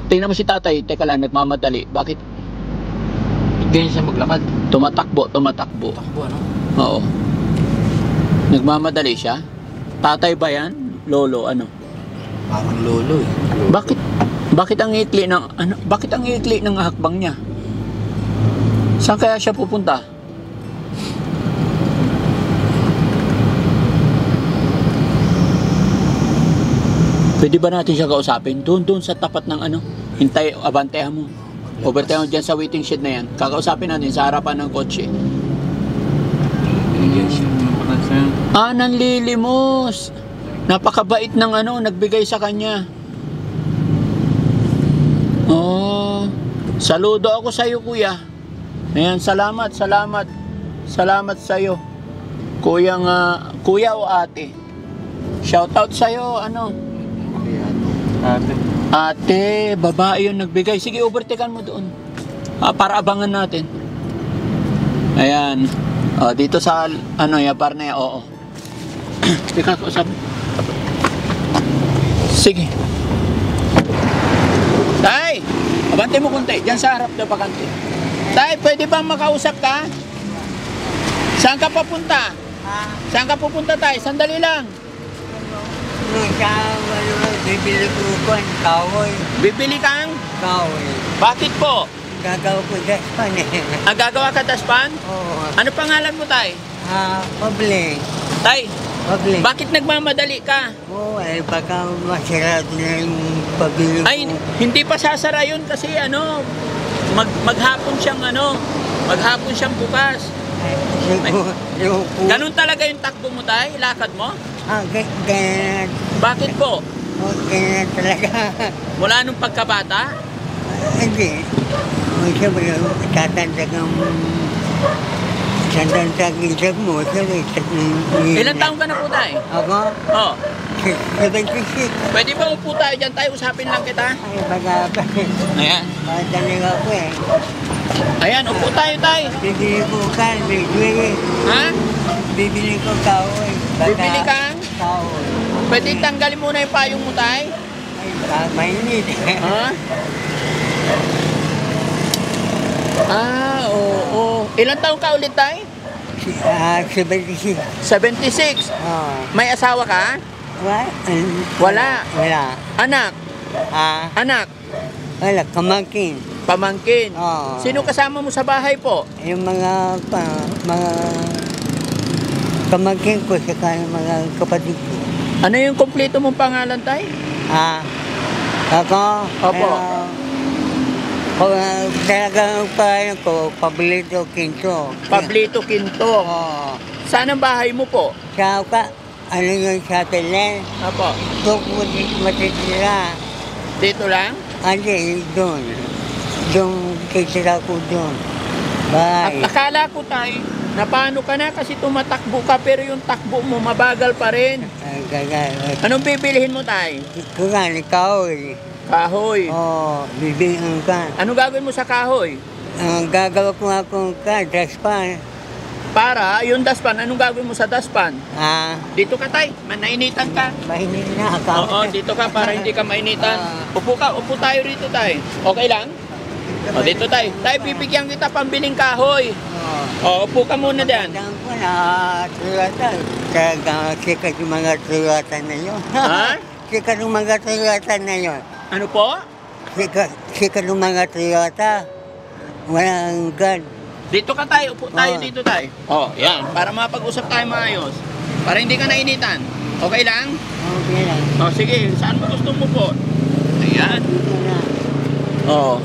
Tingnan mo si tatay, teka lang, nagmamadali. Bakit? Ganyan siya maglakad. Tumatakbo. Takbo, ano? Oo. Nagmamadali siya. Tatay ba yan? Lolo, ano? Parang lolo eh. Bakit? Bakit ang ikli ng ano? Bakit ang ikli ng hakbang niya? Saan kaya siya pupunta? Pwede ba natin siya kausapin? Doon sa tapat ng ano? Hintay, abantehan mo. Overtayan mo dyan sa waiting shed na yan. Kakausapin natin sa harapan ng kotse. Binigyan siya ng pansin. Nanlilimos. Napakabait ng ano, nagbigay sa kanya. Oh, saludo ako sa iyo, kuya. Ayan, salamat. Salamat sa iyo. Kuya o ate. Shout out sa iyo, ano? Ate. Ate, babae yung nagbigay. Sige, overtakean mo doon. Para abangan natin. Ayan. Dito sa ano, yapar na yan. Oo. Teka, kausap. Sige. Tay, abante mo kunti. Diyan sa harap na pakante. Tay, pwede bang makausap ka? Saan ka papunta? Saan ka pupunta, tay? Sandali lang. Bibili ko po ang kahoy. Bibili kang? Kahoy. Bakit po? Gagawa ko daspan eh. Gagawa ka daspan? Oo. Ano pangalan mo, tay? Pabli. Tay, Pabli. bakit nagmamadali ka? Oo, baka masarado na yung pabili ko. Ay, hindi pa sasara yun kasi ano, maghapon siyang bukas. Siguro, yung Ganun talaga yung takbo mo, tay? Lakad mo? ganyan. Bakit po? Ganyan talaga. Mula nung pagkabata? Hindi. Siyempre, tatandang isip mo. Ilang taong ka na po, tay? Ako? Oh, 76. pwede ba upo tayo dyan, tay? Usapin lang kita. Ay, baga, Ayan. madaling ako eh. Ayan, upo tayo, tay. Bibili ko kan, bibili. Ha? Bibili ko kahoy. Bibili kang? Kahoy. Pwede tanggalin muna yung payong mo, tay? Ay, mainit. Ha? Oo. Ilang taong ka ulit, tay? 76. 76. May asawa ka? Wala. Wala. Anak? Anak? Wala, kamangkin. Pamangkin? Oo. Sino kasama mo sa bahay po? Yung mga kamangkin ko saka yung mga kapatid ko. Ano yung kumpleto mong pangalan, tay? Ako? Opo. Talagang paano ko, Pablito Quinto. Pablito Quinto. Oo. Saan ang bahay mo po? Saka, ano yung satellite? Apo. Doon ko matitira. Dito lang? Hindi, doon. Doon, kitira ko doon. Bye. Akala ko, tay, na paano ka na kasi tumatakbo ka pero yung takbo mo mabagal pa rin. Anong bibilihin mo, tay? Kuran, kahoy. Kahoy. Oo, bibigyan ka. Ano gagawin mo sa kahoy? Gagawa ko akong daspan. Para, yung daspan, anong gagawin mo sa daspan? Dito Dito ka, tay. Nainitan ka. Mahinit na ako. Oo, dito ka para hindi ka mainitan. Upo ka, upo tayo rito, tay. Okay lang? O, dito, tay. Tay, bibigyan kita pambiling kahoy. O, upo ka muna diyan. Ang ko na tulatan. Kaya sikat yung mga tulatan na yun. Ha? Sikat yung mga tulatan na yun. Ano po? Sikat yung mga tulatan. Walang gun. Dito ka, tay. Upo tayo Oo. dito, tay. O, yan. Para mapag-usap tayo maayos. Para hindi ka nainitan. Okay lang? Okay lang. O, sige. Saan mo gusto mo po? Ayan. Dito na. Oo.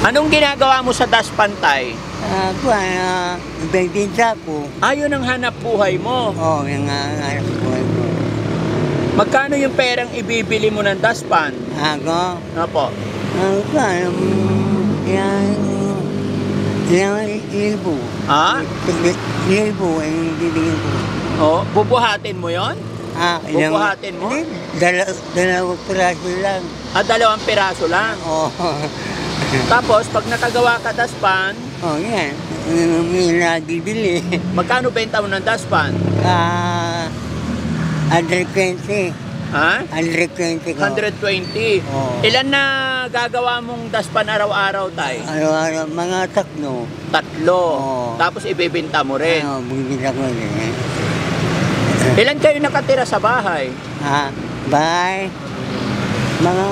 Anong ginagawa mo sa daspan, tay? Ako, bibinta ko. Ayun ang hanap buhay mo. Oo, yung anak ko. Magkano yung perang ibibili mo ng daspan? Ako? Opo. Ako, yung ilbo. Ha? Ilbo ang bibigyan ko. O, bubuhatin mo yon? Ilang- Bubuhatin mo? Hindi, dalawang piraso lang. 2 piraso lang. Oo. Tapos, pag nakagawa ka daspan, Yan. May nabibili. magkano benta mo ng daspan? Under 20. Ha? 120 ko. 120. Oo. Ilan na gagawa mong daspan araw-araw, tay? Ano, mga tatlo. 3. Oo. Tapos ibebenta mo rin. Ano, bumibili ko rin. Ilan kayo nakatira sa bahay? Ha? Bye. Mga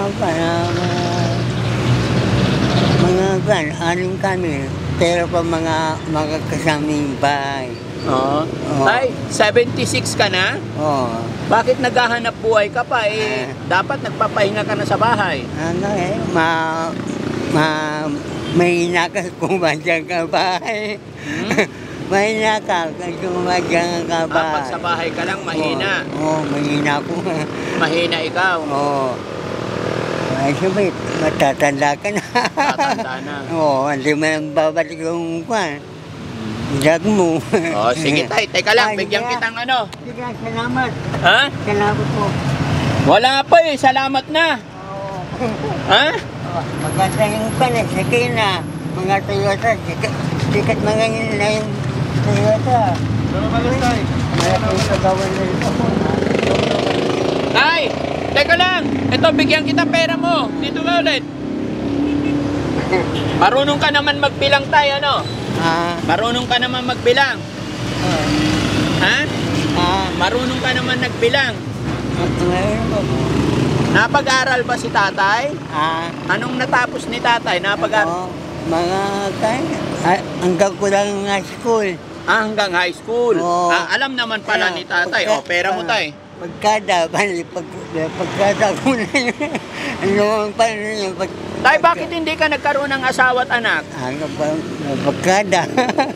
anim kami. Pero pa mga kasaming bahay. Oo. Oo. Tay, 76 ka na? Oo. Bakit naghahanap buhay ka pa? Dapat nagpapahinga ka na sa bahay. Ano mahina ka kung madyan ka bahay. Mahina ka kung madyan ka Pag bahay. sa bahay ka lang, mahina. Oo, mahina ko. Mahina ikaw. Oo. Ay, sabi, matatanda ka na. Tatanda na. Oo, hindi mo nang babalik yung kwan. Jag mo. Oh, sige tay, teka lang, Ay, bigyan yeah. kitang ano. Sige, salamat. Ha? Salamat po. Wala pa eh, salamat na. Oo. Ha? Maganda yung kwan eh, sige na. Mga Toyota, sikat mga yun na yung Toyota. Malaking kagawan na ito. Tay, teka lang. Ito, bigyan kita pera mo. Dito ka ulit. Marunong ka naman magbilang tay, ano? Marunong ka naman magbilang. Ha? Marunong ka naman nagbilang. Napag-aral ba si tatay? Anong natapos ni tatay? Napag-aral? Mga kaya, hanggang ko lang nga school. Hanggang high school. Oo. Alam naman pala ni tatay. O, pera mo tay. Pagkada ko na yun. Ano pa rin yung Tay, bakit hindi ka nagkaroon ng asawa at anak? pagkada.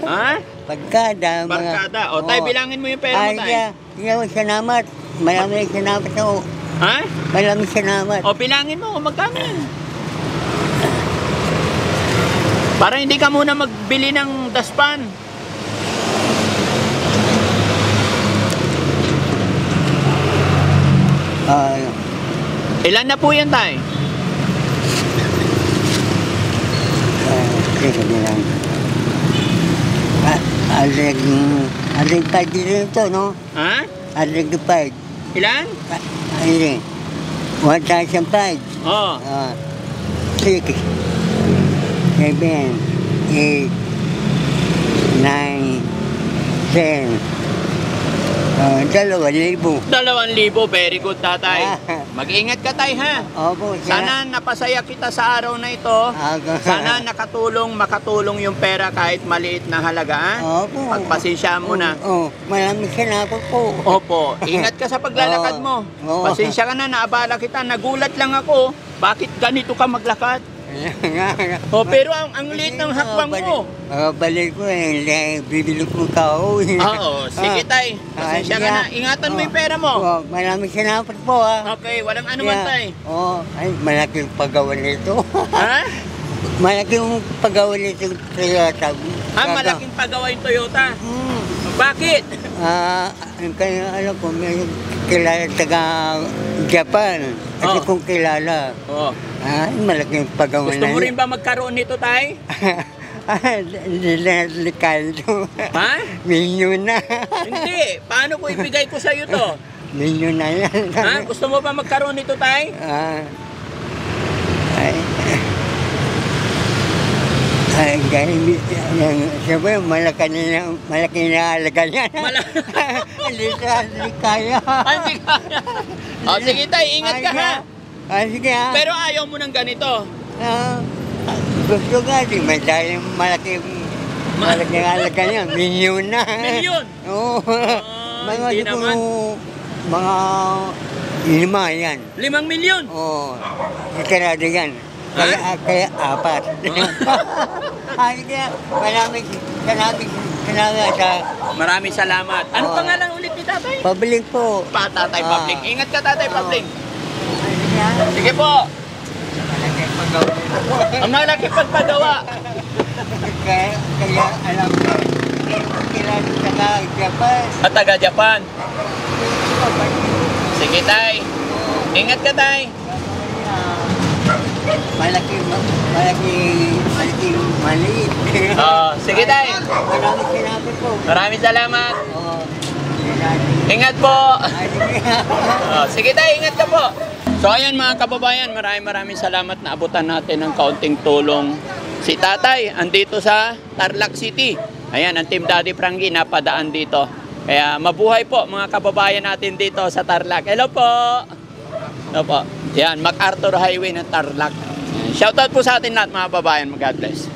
Ha? Pagkada. Barkada. O, tay, bilangin mo yung pera mo, tay. Ay, salamat. Maraming salamat ako. Ha? Maraming salamat. O, bilangin mo kung magkano yan. Para hindi ka muna magbili ng daspan. Ilan na po yan, tay? Sige lang. Alig pa din ito, no? Ha? Alig pa. Ilan? Alig. 1,005. Oo. 6, 7, 8, 9, 10. 2,000. 2,000. Very good, tatay. Mag-ingat ka, tay, ha? Opo, Sana napasaya kita sa araw na ito. Sana makatulong yung pera kahit maliit na halaga, ha? Opo. Pagpasensya mo na. Maraming salamat po. Opo, ingat ka sa paglalakad mo. Oo. Pasensya ka na, naabala kita. Nagulat lang ako. Bakit ganito ka maglakad? Pero ang liit ng hakbang mo. Balik ko eh, bibili ko kao. Oo, sige tay. Pasensya ka na. Ingatan mo yung pera mo. Maraming salamat po Okay, walang anuman tay. Ay, malaking paggawa nito. Ha? Malaking paggawa nito Toyota. Malaking paggawa yung Toyota. Bakit? Kaya alam ko, may kilala taga Japan. Kasi kung kilala. Malaking paggawa na. Gusto mo rin ba magkaroon nito, tay? Nilalikan ito. Ha? Milyon na. Hindi. Paano ko ibigay ko sa'yo to? Milyon na yan. Gusto mo ba magkaroon nito, tay? Siyempre, malaki na alaga niya. Hindi kaya. Hindi kaya. Sige tay, ingat ka ha. Sige ha. Pero ayaw mo ng ganito. Gusto nga, di may dahil malaking alaga niya. Milyon na. Milyon? Oo. Hindi naman. Mga 5 yan. 5 milyon? Oo. Ikarado yan. Kaya 4. Kaya Maraming salamat. Anong pangalan ulit ni tatay? Pabling po. Tatay Pabling. Ingat ka tatay Pabling. Sige po. Ang malaki pagpagawa. Kaya alam ko, kilala taga Japan. At taga Japan. Sige tay. Ingat ka tay. Maliit. Sige tay. Maraming salamat po. Maraming salamat. Ingat po. Sige tayo, ingat ka po. So ayan mga kababayan, maraming salamat na abutan natin ng kaunting tulong. Si tatay, andito sa Tarlac City. Ayan, ang Team Daddy Frankie napadaan dito. Kaya mabuhay po mga kababayan natin dito sa Tarlac. Hello po. Hello po. Yan, MacArthur Highway ng Tarlac. Shoutout po sa atin lahat mga kababayan. God bless.